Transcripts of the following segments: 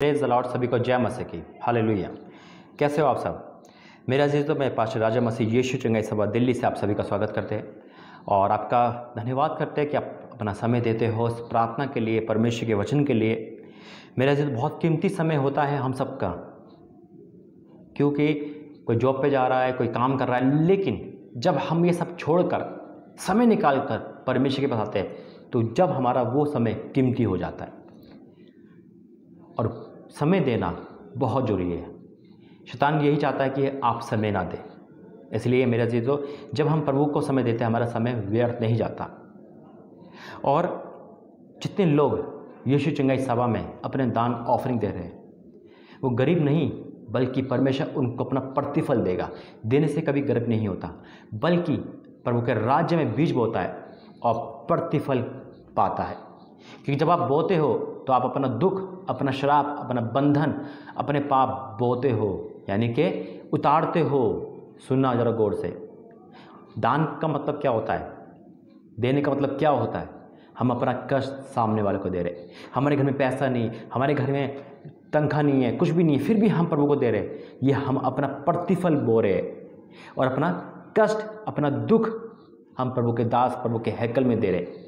Praise the Lord. सभी को जय मसीह की, हालेलुया। कैसे हो आप सब? मेरा अजीज़ों, मैं पास्टर राजा मसीह यीशु चंगाई सभा दिल्ली से आप सभी का स्वागत करते हैं और आपका धन्यवाद करते हैं कि आप अपना समय देते हो इस प्रार्थना के लिए, परमेश्वर के वचन के लिए। मेरा अजीज़, बहुत कीमती समय होता है हम सबका, क्योंकि कोई जॉब पे जा रहा है, कोई काम कर रहा है, लेकिन जब हम ये सब छोड़कर समय निकाल कर परमेश्वर के पास आते हैं तो जब हमारा वो समय कीमती हो जाता है। और समय देना बहुत ज़रूरी है। शैतान यही चाहता है कि आप समय ना दें, इसलिए मेरे अजीज़ों, जब हम प्रभु को समय देते हैं हमारा समय व्यर्थ नहीं जाता। और जितने लोग यीशु चंगाई सभा में अपने दान ऑफरिंग दे रहे हैं, वो गरीब नहीं बल्कि परमेश्वर उनको अपना प्रतिफल देगा। देने से कभी गरीब नहीं होता, बल्कि प्रभु के राज्य में बीज बोता है और प्रतिफल पाता है। क्योंकि जब आप बोते हो तो आप अपना दुख, अपना श्राप, अपना बंधन, अपने पाप बोते हो, यानी कि उतारते हो। सुनना जरा गौर से, दान का मतलब क्या होता है, देने का मतलब क्या होता है? हम अपना कष्ट सामने वाले को दे रहे। हमारे घर में पैसा नहीं, हमारे घर में तनख्वाह नहीं है, कुछ भी नहीं है, फिर भी हम प्रभु को दे रहे। ये हम अपना प्रतिफल बो रहे और अपना कष्ट, अपना दुख हम प्रभु के दास, प्रभु के हैकल में दे रहे।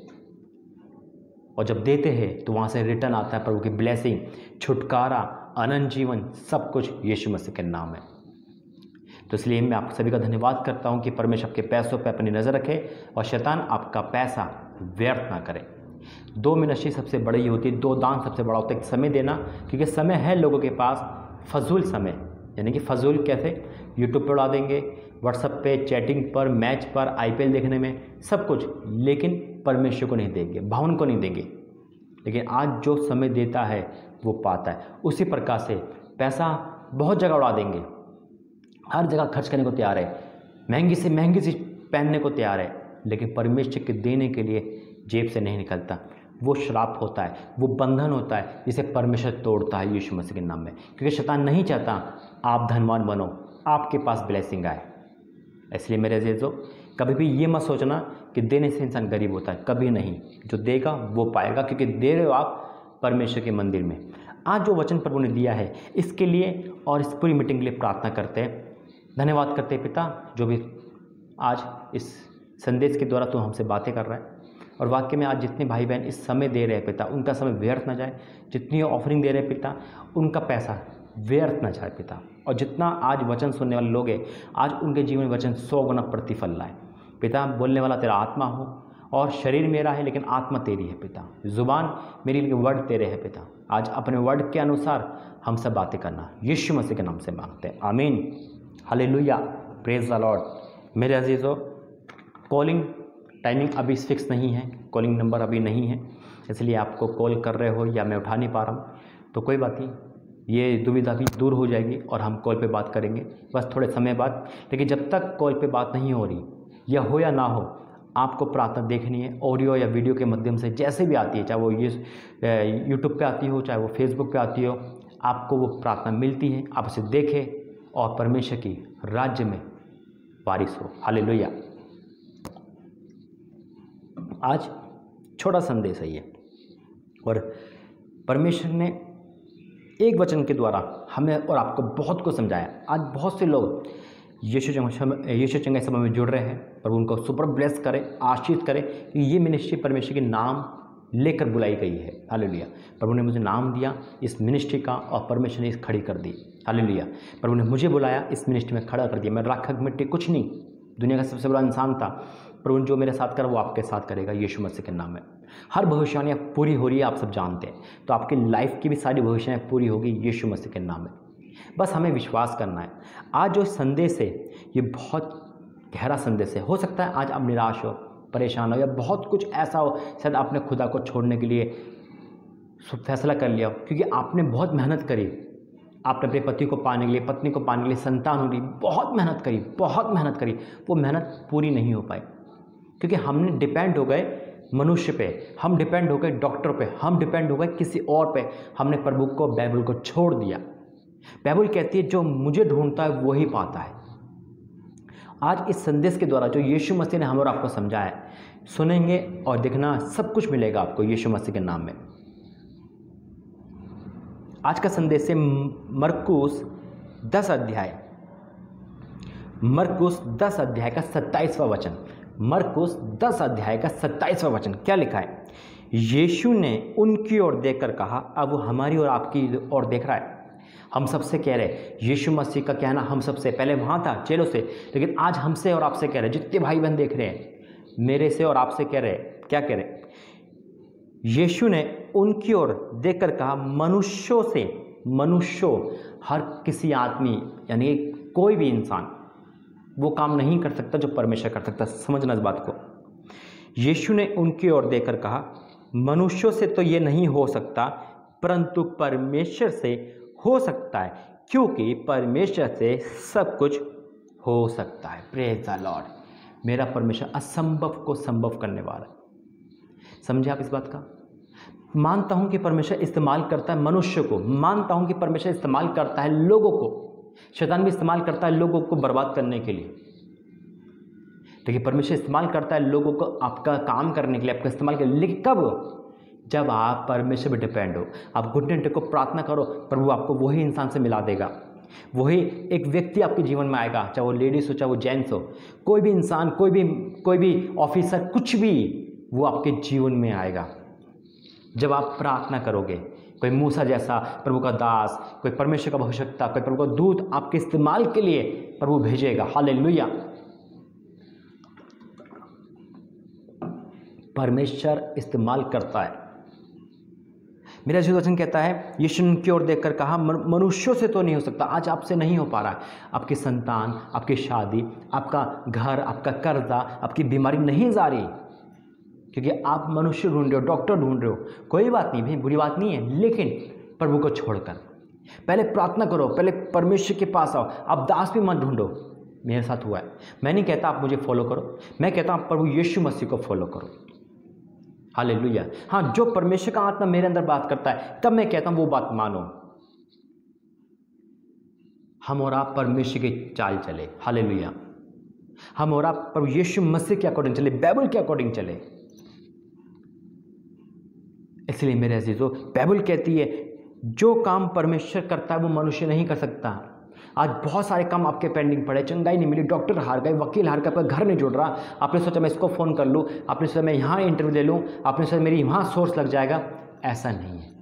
और जब देते हैं तो वहाँ से रिटर्न आता है प्रभु की ब्लेसिंग, छुटकारा, अनंत जीवन, सब कुछ यीशु मसीह के नाम है। तो इसलिए मैं आप सभी का धन्यवाद करता हूँ कि परमेश्वर आपके पैसों पर अपनी नज़र रखे और शैतान आपका पैसा व्यर्थ ना करे। दो मिनिस्ट्री सबसे बड़ी होती है, दो दान सबसे बड़ा होता है। समय देना, क्योंकि समय है लोगों के पास, फजूल समय, यानी कि फजूल कैसे? यूट्यूब पर उड़ा देंगे, व्हाट्सएप पे, चैटिंग पर, मैच पर, आईपीएल देखने में, सब कुछ, लेकिन परमेश्वर को नहीं देंगे, भवन को नहीं देंगे। लेकिन आज जो समय देता है वो पाता है। उसी प्रकार से पैसा बहुत जगह उड़ा देंगे, हर जगह खर्च करने को तैयार है, महंगी से महंगी चीज़ पहनने को तैयार है, लेकिन परमेश्वर के देने के लिए जेब से नहीं निकलता। वो श्राप होता है, वो बंधन होता है जिसे परमेश्वर तोड़ता है यीशु मसीह के नाम में। क्योंकि शैतान नहीं चाहता आप धनवान बनो, आपके पास ब्लेसिंग आए। इसलिए मेरे अजीज़ों, कभी भी ये मत सोचना कि देने से इंसान गरीब होता है, कभी नहीं। जो देगा वो पाएगा, क्योंकि दे रहे हो आप परमेश्वर के मंदिर में। आज जो वचन प्रभु ने दिया है इसके लिए और इस पूरी मीटिंग के लिए प्रार्थना करते हैं, धन्यवाद करते हैं पिता, जो भी आज इस संदेश के द्वारा तो हमसे बातें कर रहा है। और वाक्य में आज जितने भाई बहन इस समय दे रहे हैं पिता, उनका समय व्यर्थ ना जाए। जितनी ऑफरिंग दे रहे हैं पिता, उनका पैसा व्यर्थ ना जाए पिता। और जितना आज वचन सुनने वाले लोग हैं, आज उनके जीवन में वचन 100 गुना प्रतिफल लाए पिता। बोलने वाला तेरा आत्मा हो और शरीर मेरा है लेकिन आत्मा तेरी है पिता। जुबान मेरी लेकिन वर्ड तेरे है पिता। आज अपने वर्ड के अनुसार हम सब बातें करना यीशु मसीह के नाम से मांगते हैं, आमीन, हालेलुया, प्रेज द लॉर्ड। मेरे अजीज़ों, कॉलिंग टाइमिंग अभी फिक्स नहीं है, कॉलिंग नंबर अभी नहीं है, इसलिए आपको कॉल कर रहे हो या मैं उठा नहीं पा रहा हूँ तो कोई बात नहीं, ये दुविधा भी दूर हो जाएगी और हम कॉल पे बात करेंगे बस थोड़े समय बाद। लेकिन जब तक कॉल पे बात नहीं हो रही, या हो या ना हो, आपको प्रार्थना देखनी है ऑडियो या वीडियो के माध्यम से, जैसे भी आती है, चाहे वो ये यूट्यूब पे आती हो, चाहे वो फेसबुक पे आती हो, आपको वो प्रार्थना मिलती है। आप उसे देखें और परमेश्वर की राज्य में वारिस हो, हालेलुया। आज छोटा संदेश है ये, और परमेश्वर ने एक वचन के द्वारा हमें और आपको बहुत कुछ समझाया। आज बहुत से लोग यीशु चंगाई सभा में जुड़ रहे हैं, पर उनको सुपर ब्लेस करें, आशीष करें कि ये मिनिस्ट्री परमेश्वर के नाम लेकर बुलाई गई है, हालेलुया। प्रभु ने मुझे नाम दिया इस मिनिस्ट्री का और परमेश्वर ने इस खड़ी कर दी, हालेलुया। प्रभु ने मुझे बुलाया, इस मिनिस्ट्री में खड़ा कर दिया। मैं राख मिट्टी कुछ नहीं, दुनिया का सबसे बड़ा इंसान था। प्रभु जो मेरे साथ कर वो आपके साथ करेगा यीशु मसीह के नाम में। हर भविष्यवाणी पूरी हो रही है, आप सब जानते हैं, तो आपकी लाइफ की भी सारी भविष्यवाणी पूरी होगी यीशु मसीह के नाम में। बस हमें विश्वास करना है। आज जो संदेश है ये बहुत गहरा संदेश है। हो सकता है आज आप निराश हो, परेशान हो, या बहुत कुछ ऐसा हो, शायद आपने खुदा को छोड़ने के लिए फैसला कर लिया, क्योंकि आपने बहुत मेहनत करी। आपने अपने पति को पाने के लिए, पत्नी को पाने के लिए, संतान होने, बहुत मेहनत करी, बहुत मेहनत करी, वो मेहनत पूरी नहीं हो पाई, क्योंकि हमने डिपेंड हो गए मनुष्य पे, हम डिपेंड हो गए डॉक्टर पे, हम डिपेंड हो गए किसी और पे। हमने प्रभु को, बाइबल को छोड़ दिया। बाइबल कहती है जो मुझे ढूंढता है वही पाता है। आज इस संदेश के द्वारा जो यीशु मसीह ने हम और आपको समझाया है, सुनेंगे और देखना सब कुछ मिलेगा आपको यीशु मसीह के नाम में। आज का संदेश है मरकुस 10 अध्याय, मरकुस 10 अध्याय का 27वां वचन। मरकुस 10 अध्याय का 27वां वचन क्या लिखा है? यीशु ने उनकी ओर देखकर कहा, अब वो हमारी और आपकी ओर देख रहा है। हम सबसे कह रहे हैं, यीशु मसीह का कहना हम सबसे पहले वहाँ था चेलों से, लेकिन आज हमसे और आपसे कह रहे हैं, जितने भाई बहन देख रहे हैं, मेरे से और आपसे कह रहे हैं, क्या कह रहे हैं? यीशु ने उनकी ओर देखकर कहा, मनुष्यों से, मनुष्यों, हर किसी आदमी यानी कोई भी इंसान वो काम नहीं कर सकता जो परमेश्वर कर सकता। समझना इस बात को। यीशु ने उनकी ओर देखकर कहा, मनुष्यों से तो ये नहीं हो सकता, परंतु परमेश्वर से हो सकता है, क्योंकि परमेश्वर से सब कुछ हो सकता है। Praise the Lord. मेरा परमेश्वर असंभव को संभव करने वाला है। समझे आप इस बात का? मानता हूं कि परमेश्वर इस्तेमाल करता है मनुष्य को, मानता हूं कि परमेश्वर इस्तेमाल करता है लोगों को, शैतान भी इस्तेमाल करता है लोगों को बर्बाद करने के लिए, लेकिन परमेश्वर इस्तेमाल करता है लोगों को आपका काम करने के लिए, आपका इस्तेमाल के लिए। लेकिन कब? जब आप परमेश्वर पर डिपेंड हो। आप घुटने टेको, प्रार्थना करो, प्रभु आपको वही इंसान से मिला देगा, वही एक व्यक्ति आपके जीवन में आएगा, चाहे वो लेडीज हो, चाहे वो जेंट्स हो, कोई भी इंसान, कोई भी ऑफिसर, कुछ भी, वो आपके जीवन में आएगा जब आप प्रार्थना करोगे। कोई मूसा जैसा प्रभु का दास, कोई परमेश्वर का भविष्यवक्ता, कोई प्रभु का दूत आपके इस्तेमाल के लिए प्रभु भेजेगा। हालेलुया। परमेश्वर इस्तेमाल करता है। मेरा जो वचन कहता है, यीशु ने की ओर देखकर कहा, मनुष्यों से तो नहीं हो सकता। आज आपसे नहीं हो पा रहा है, आपकी संतान, आपकी शादी, आपका घर, आपका कर्जा, आपकी बीमारी नहीं जा रही, क्योंकि आप मनुष्य ढूंढ रहे हो, डॉक्टर ढूंढ रहे हो। कोई बात नहीं भाई, बुरी बात नहीं है, लेकिन प्रभु को छोड़कर पहले प्रार्थना करो, पहले परमेश्वर के पास आओ। आप दास भी मत ढूंढो। मेरे साथ हुआ है। मैं नहीं कहता आप मुझे फॉलो करो, मैं कहता हूँ प्रभु यीशु मसीह को फॉलो करो। हालेलुया। हाँ, जो परमेश्वर का आत्मा मेरे अंदर बात करता है, तब मैं कहता हूँ वो बात मानो। हम और आप परमेश्वर की चाल चले। हालेलुया। हम और आप प्रभु यीशु मसीह के अकॉर्डिंग चले, बाइबल के अकॉर्डिंग चले। इसलिए मेरे अजीजों, बाइबल कहती है जो काम परमेश्वर करता है वो मनुष्य नहीं कर सकता। आज बहुत सारे काम आपके पेंडिंग पड़े, चंगाई नहीं मिली, डॉक्टर हार गए, वकील हार गए, घर नहीं जुड़ रहा। आपने सोचा मैं इसको फ़ोन कर लूँ, आपने सोचा मैं यहाँ इंटरव्यू ले लूँ, आपने सोचा मेरी वहाँ सोर्स लग जाएगा। ऐसा नहीं है।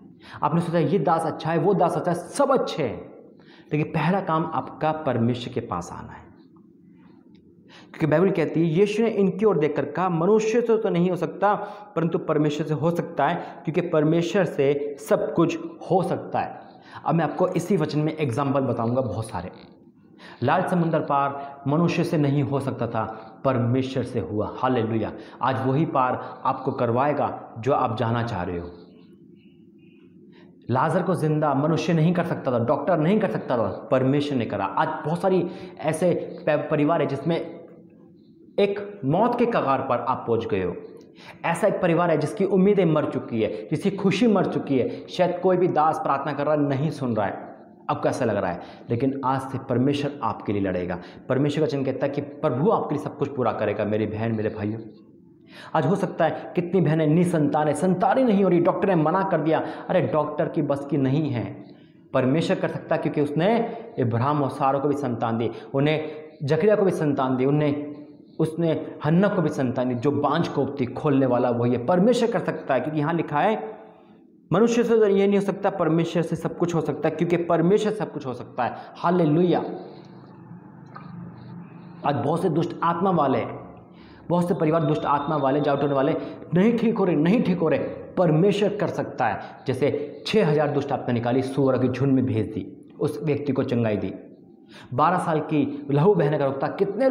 आपने सोचा ये दास अच्छा है, वो दास अच्छा है, सब अच्छे हैं, लेकिन पहला काम आपका परमेश्वर के पास आना है। क्योंकि बाइबल कहती है, यीशु ने इनकी ओर देखकर कहा, मनुष्य से तो नहीं हो सकता, परंतु परमेश्वर से हो सकता है, क्योंकि परमेश्वर से सब कुछ हो सकता है। अब मैं आपको इसी वचन में एग्जाम्पल बताऊंगा बहुत सारे। लाल समुंदर पार मनुष्य से नहीं हो सकता था, परमेश्वर से हुआ। हालेलुया। आज वही पार आपको करवाएगा जो आप जाना चाह रहे हो। लाजर को जिंदा मनुष्य नहीं कर सकता था, डॉक्टर नहीं कर सकता था, परमेश्वर ने करा। आज बहुत सारी ऐसे परिवार है जिसमें एक मौत के कगार पर आप पहुंच गए हो। ऐसा एक परिवार है जिसकी उम्मीदें मर चुकी है, जिसकी खुशी मर चुकी है। शायद कोई भी दास प्रार्थना कर रहा नहीं सुन रहा है, अब कैसा लग रहा है, लेकिन आज से परमेश्वर आपके लिए लड़ेगा। परमेश्वर का वचन कहता है कि प्रभु आपके लिए सब कुछ पूरा करेगा। मेरी बहन, मेरे भाइयों, आज हो सकता है कितनी बहनें निसंतान है, संतान ही नहीं हो रही, डॉक्टर ने मना कर दिया। अरे डॉक्टर की बस की नहीं है, परमेश्वर कर सकता है, क्योंकि उसने इब्राहिम और सारा को भी संतान दी, उन्हें जकरिया को भी संतान दी, उसने हन्ना को भी संतान दी। जो बांझ को थी खोलने वाला वही है। परमेश्वर कर सकता है, क्योंकि यहाँ लिखा है मनुष्य से ये नहीं हो सकता, परमेश्वर से सब कुछ हो सकता है, क्योंकि परमेश्वर सब कुछ हो सकता है। हालेलुया। आज बहुत से दुष्ट आत्मा वाले, बहुत से परिवार दुष्ट आत्मा वाले, जाटोने वाले नहीं ठीक हो रहे, नहीं ठीक हो रहे, परमेश्वर कर सकता है। जैसे 6000 दुष्ट आत्मा निकाली, सूअर की झुंड में भेज दी, उस व्यक्ति को चंगाई दी। 12 साल की लहू बहने का रोग था। कितने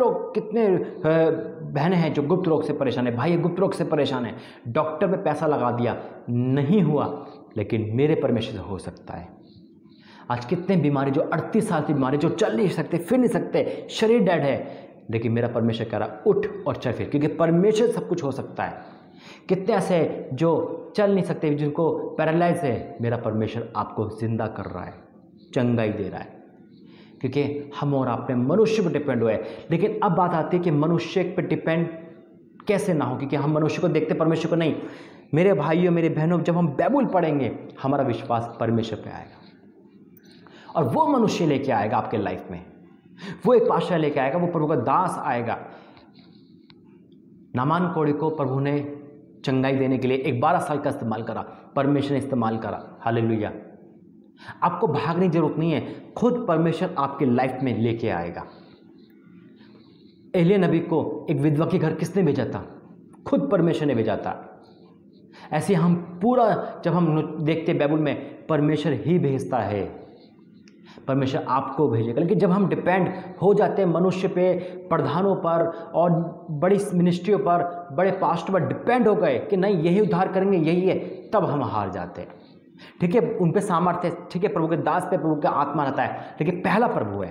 बहनें हैं जो गुप्त रोग से परेशान है, भाई गुप्त रोग से परेशान है, डॉक्टर पे पैसा लगा दिया, नहीं हुआ, लेकिन मेरे परमेश्वर से हो सकता है। आज कितने बीमारी, जो 38 साल की बीमारी, जो चल नहीं सकते, फिर नहीं सकते, शरीर डेड है, लेकिन मेरा परमेश्वर कह रहा उठ और चल फिर, क्योंकि परमेश्वर सब कुछ हो सकता है। कितने ऐसे जो चल नहीं सकते, जिनको पैरालाइज है, मेरा परमेश्वर आपको जिंदा कर रहा है, चंगाई दे रहा है, क्योंकि हम और आप पे मनुष्य पर डिपेंड हुए। लेकिन अब बात आती है कि मनुष्य पे डिपेंड कैसे ना हो, क्योंकि हम मनुष्य को देखते, परमेश्वर को नहीं। मेरे भाइयों, मेरे बहनों, जब हम बाइबल पढ़ेंगे, हमारा विश्वास परमेश्वर पे आएगा। और वो मनुष्य लेके आएगा आपके लाइफ में, वो एक पातशाह लेके आएगा, वो प्रभु का दास आएगा। नामान कोढ़ी को प्रभु ने चंगाई देने के लिए एक 12 साल का इस्तेमाल करा, परमेश्वर ने इस्तेमाल करा। हालेलुया। आपको भागने की जरूरत नहीं है, खुद परमेश्वर आपके लाइफ में लेके आएगा। एलिय्याह नबी को एक विधवा के घर किसने भेजा था? खुद परमेश्वर ने भेजा था। ऐसे हम पूरा जब हम देखते बाइबल में परमेश्वर ही भेजता है, परमेश्वर आपको भेजेगा। लेकिन जब हम डिपेंड हो जाते हैं मनुष्य पे, प्रधानों पर और बड़ी मिनिस्ट्रियों पर, बड़े पास्टर पर डिपेंड हो गए कि नहीं यही उद्धार करेंगे, यही है, तब हम हार जाते हैं। ठीक है, उन पे सामर्थ्य, ठीक है, प्रभु के दास पे प्रभु का आत्मा रहता है, लेकिन पहला प्रभु है,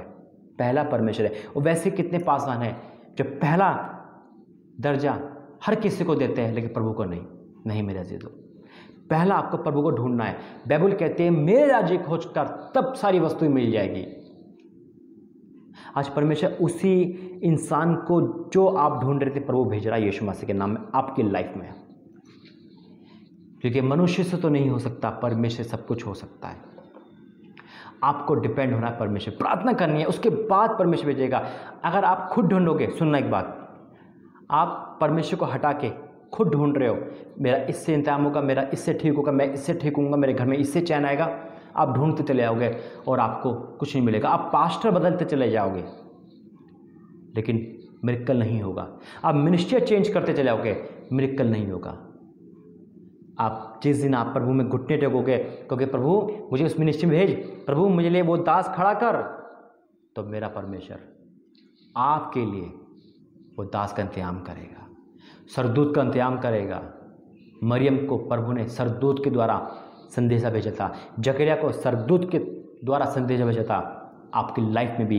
पहला परमेश्वर है। और वैसे कितने पासवान हैं जो पहला दर्जा हर किसी को देते हैं लेकिन प्रभु को नहीं मेरे अजीजों, पहला आपको प्रभु को ढूंढना है। बाइबल कहते हैं मेरे राज्य खोज कर तब सारी वस्तुएं मिल जाएगी। आज परमेश्वर उसी इंसान को जो आप ढूंढ रहे थे प्रभु भेज रहा है यीशु मसीह के नाम में आपकी लाइफ में, क्योंकि मनुष्य से तो नहीं हो सकता, परमेश्वर सब कुछ हो सकता है। आपको डिपेंड होना है परमेश्वर, प्रार्थना करनी है, उसके बाद परमेश्वर भेजेगा। अगर आप खुद ढूंढोगे, सुनना एक बात, आप परमेश्वर को हटा के खुद ढूंढ रहे हो, मेरा इससे इंतजाम होगा, मेरा इससे ठीक होगा, मैं इससे ठीक होऊंगा, मेरे घर में इससे चैन आएगा, आप ढूंढते चले जाओगे और आपको कुछ नहीं मिलेगा। आप पास्टर बदलते चले जाओगे लेकिन मिरेकल नहीं होगा। आप मिनिस्ट्री चेंज करते चले जाओगे, मिरेकल नहीं होगा। आप जिस दिन आप प्रभु में घुटने टेकोगे, क्योंकि प्रभु मुझे उस मिनिस्ट्री में भेज, प्रभु मुझे लिए वो दास खड़ा कर, तो मेरा परमेश्वर आपके लिए वो दास का इंतजाम करेगा, सरदूत का इंतजाम करेगा। मरियम को प्रभु ने सरदूत के द्वारा संदेशा भेजा था, जकरिया को सरदूत के द्वारा संदेशा भेजा था। आपकी लाइफ में भी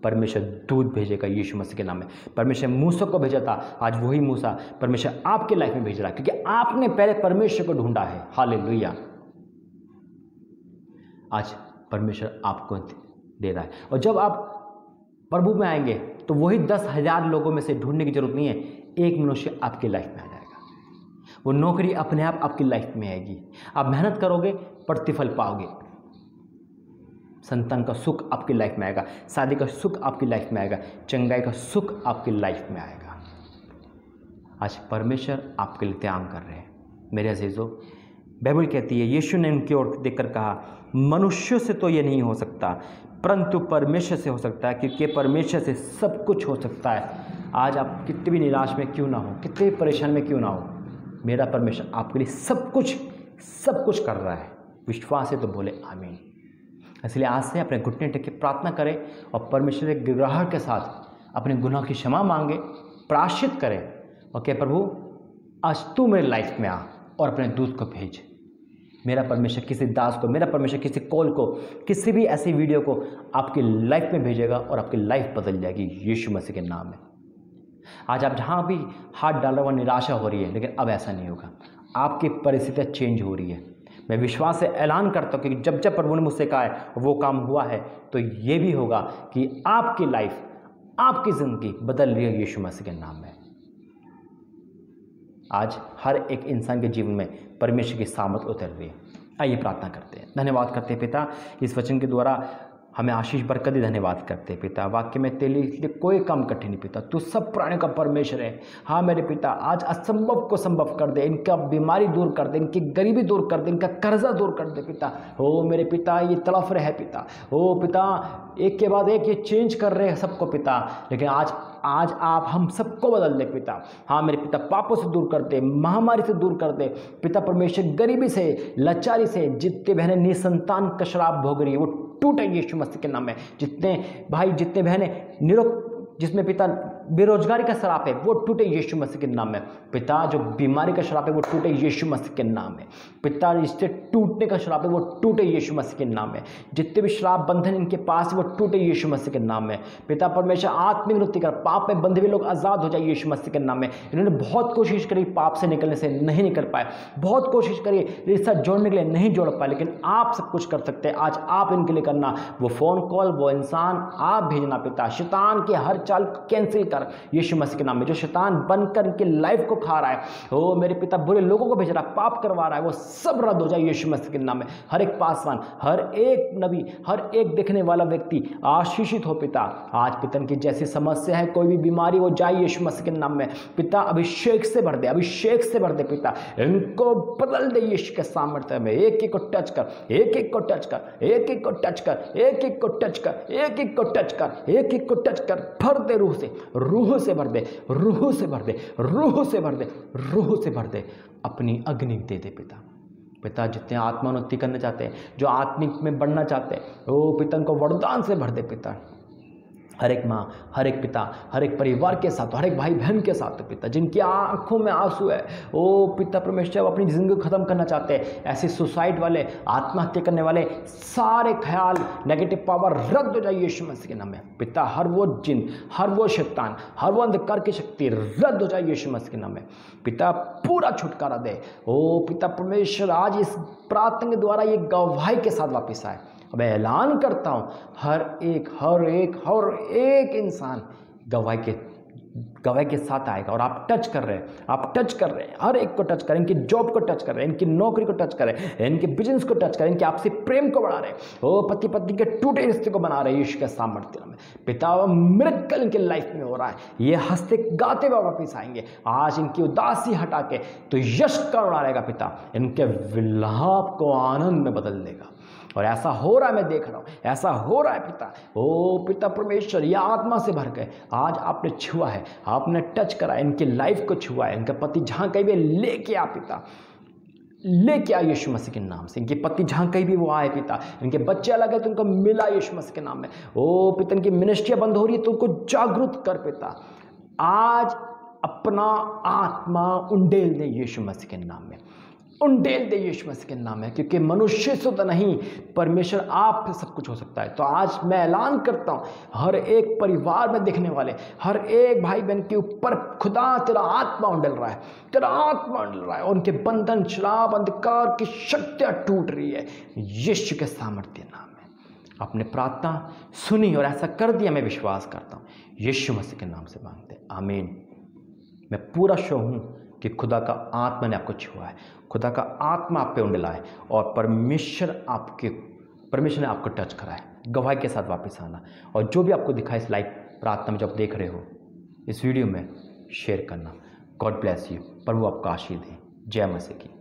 परमेश्वर दूत भेजेगा यीशु मसीह के नाम में। परमेश्वर मूसा को भेजा था, आज वही मूसा परमेश्वर आपके लाइफ में भेज रहा है, क्योंकि आपने पहले परमेश्वर को ढूंढा है। हालेलुया। आज परमेश्वर आपको दे रहा है, और जब आप प्रभु में आएंगे तो वही 10,000 लोगों में से ढूंढने की जरूरत नहीं है, एक मनुष्य आपकी लाइफ में आ जाएगा। वो नौकरी अपने आप आपकी लाइफ में आएगी। आप मेहनत करोगे, प्रतिफल पाओगे। संतान का सुख आपकी लाइफ में आएगा, शादी का सुख आपकी लाइफ में आएगा, चंगाई का सुख आपकी लाइफ में आएगा। आज परमेश्वर आपके लिए इंतजाम कर रहे हैं मेरे अजीजों। बाइबल कहती है, यीशु ने उनकी ओर देखकर कहा, मनुष्य से तो ये नहीं हो सकता, परंतु परमेश्वर से हो सकता है, क्योंकि परमेश्वर से सब कुछ हो सकता है। आज आप कितने भी निराश में क्यों ना हो, कितने भी परेशान में क्यों ना हो, मेरा परमेश्वर आपके लिए सब कुछ कर रहा है। विश्वास है तो बोले आमीन। इसलिए आज से अपने घुटने टेक के प्रार्थना करें और परमेश्वर के ग्रह के साथ अपने गुनाह की क्षमा मांगे, प्रायश्चित करें और कहे, प्रभु आज तू मेरे लाइफ में आ और अपने दूत को भेज। मेरा परमेश्वर किसी दास को, मेरा परमेश्वर किसी कॉल को, किसी भी ऐसी वीडियो को आपकी लाइफ में भेजेगा और आपकी लाइफ बदल जाएगी यीशु मसीह के नाम में। आज आप जहाँ भी हाथ डाल रहे हो निराशा हो रही है, लेकिन अब ऐसा नहीं होगा। आपकी परिस्थितियाँ चेंज हो रही है। मैं विश्वास से ऐलान करता हूँ कि जब जब प्रभु ने मुझसे कहा है वो काम हुआ है, तो ये भी होगा कि आपकी लाइफ, आपकी ज़िंदगी बदल रही है यीशु मसीह के नाम में। आज हर एक इंसान के जीवन में परमेश्वर की सामर्थ उतर रही है। आइए प्रार्थना करते हैं। धन्यवाद करते हैं पिता, इस वचन के द्वारा हमें आशीष बरकत दी। धन्यवाद करते हैं पिता, वाक्य में तेरे लिए कोई काम कठिन नहीं पिता, तू सब प्राणियों का परमेश्वर है। हाँ मेरे पिता, आज असंभव को संभव कर दे, इनका बीमारी दूर कर दे, इनकी गरीबी दूर कर दे, इनका कर्जा दूर कर दे पिता। हो मेरे पिता, ये तड़फ रहे पिता, हो पिता, एक के बाद एक ये चेंज कर रहे हैं सबको पिता, लेकिन आज आप हम सबको बदल दे पिता। हाँ मेरे पिता, पापों से दूर कर दे, महामारी से दूर कर दे पिता परमेश्वर, गरीबी से, लाचारी से, जितने बहनें निसंतान का शराब भोग रही है वो टूटे यीशु मसीह के नाम में। जितने भाई, जितने बहनें जिसमें पिता बेरोजगारी का शराब है वो टूटे यीशु मसीह के नाम में पिता। जो बीमारी का शराब है वो टूटे यीशु मसीह के नाम में पिता। इससे टूटने का शराब है वो टूटे यीशु मसीह के नाम में। जितने भी शराब बंधन इनके पास है वो टूटे यीशु मसीह के नाम में पिता परमेश्वर। आत्मिक वृत्ति कर, पाप में बंधे हुए लोग आज़ाद हो जाए यीशु मसीह के नाम में। इन्होंने बहुत कोशिश करी पाप से निकलने से, नहीं निकल पाए, बहुत कोशिश करी रिश्ता जोड़ने के लिए, नहीं जोड़ पाए, लेकिन आप सब कुछ कर सकते हैं। आज आप इनके लिए करना, वो फ़ोन कॉल, वो इंसान आप भेजना पिता। शैतान के हर चाल कैंसिल कर, कारण यीशु मसीह के नाम में। जो शैतान बनकर इनकी लाइफ को खा रहा है, ओ मेरे पिता बुरे लोगों को भेज रहा है, पाप करवा रहा है, वो सब रद्द हो जाए यीशु मसीह के नाम में। हर एक पासवान, हर एक नबी, हर एक देखने वाला व्यक्ति आशीषित हो पिता। आज पिता की जैसी समस्या है, कोई भी बीमारी वो जाए यीशु मसीह के नाम में। पिता अभिषेक से भर दे, अभिषेक से भर दे पिता। इनको बदल दे यीशु के सामर्थ्य में। एक एक को टच कर, एक एक को टच कर, एक एक को टच कर, एक एक को टच कर, एक एक को टच कर, एक एक को टच कर। भर दे रूह से, रूह से भर दे, रूह से भर दे, रूह से भर दे, रूह से भर दे। अपनी अग्नि दे दे पिता। पिता जितने आत्मानुति करना चाहते हैं, जो आत्मिक में बढ़ना चाहते हैं, ओ पिता को वरदान से भर दे पिता। हर एक माँ, हर एक पिता, हर एक परिवार के साथ, हर एक भाई बहन के साथ पिता, जिनकी आंखों में आंसू है, ओ पिता परमेश्वर अपनी जिंदगी को खत्म करना चाहते हैं, ऐसे सुसाइड वाले, आत्महत्या करने वाले सारे ख्याल, नेगेटिव पावर रद्द हो जाए यीशु मसीह के नाम में पिता। हर वो जिन, हर वो शैतान, हर वो अंधकार की शक्ति रद्द हो जाए यीशु मसीह के नाम में पिता। पूरा छुटकारा दे ओ पिता परमेश्वर। आज इस प्रार्थना के द्वारा ये गवाही के साथ वापस आए। अब ऐलान करता हूँ, हर एक इंसान गवाही के साथ आएगा। और आप टच कर रहे हैं, आप टच कर रहे हैं, हर एक को टच करें, इनकी जॉब को टच कर रहे हैं, इनकी नौकरी को टच करें, इनके बिजनेस को टच करें, इनके आपसी प्रेम को बढ़ा रहे हैं, ओ पति पत्नी के टूटे रिश्ते को बना रहे हैं यीशु के सामर्थ्य में पिता। मिरेकल इनके लाइफ में हो रहा है। ये हंसते गाते हुए वापिस आएंगे। आज इनकी उदासी हटा के तो यश का उड़ा रहेगा पिता। इनके विलाप को आनंद में बदल देगा। और ऐसा हो रहा है, मैं देख रहा हूँ, ऐसा हो रहा है पिता। ओ पिता परमेश्वर, ये आत्मा से भर गए। आज आपने छुआ है, आपने टच करा है, इनकी लाइफ को छुआ है। इनका पति जहाँ कहीं भी लेके आ पिता, लेके आ यीशु मसीह के नाम से। इनके पति जहाँ कहीं भी वो आए पिता, इनके बच्चे अलग है तो उनको मिला यीशु मसीह के नाम में। ओ पिता, इनकी मिनिस्ट्रियाँ बंद हो रही है तो उनको जागरूक कर पिता। आज अपना आत्मा उंडेल दे यीशु मसीह के नाम में, उंडेल दे यीशु मसीह के नाम में। क्योंकि मनुष्य से तो नहीं, परमेश्वर आप से सब कुछ हो सकता है। तो आज मैं ऐलान करता हूँ, हर एक परिवार में दिखने वाले, हर एक भाई बहन के ऊपर खुदा तेरा आत्मा उंडेल रहा है, तेरा आत्मा उंडेल रहा है। और उनके बंधन, शराब, अंधकार की शक्तियाँ टूट रही है यीशु के सामर्थ्य नाम में। आपने प्रार्थना सुनी और ऐसा कर दिया, मैं विश्वास करता हूँ। यीशु मसीह के नाम से मांगते, आमीन। मैं पूरा श्योर हूँ कि खुदा का आत्मा ने आपको छुआ है, खुदा का आत्मा आप पे उंडला है और परमेश्वर ने आपको टच करा है। गवाही के साथ वापस आना, और जो भी आपको दिखा इस लाइव प्रार्थना में, जब देख रहे हो इस वीडियो में, शेयर करना। God bless you. प्रभु आपका आशीर्वाद दे। जय मसीह की।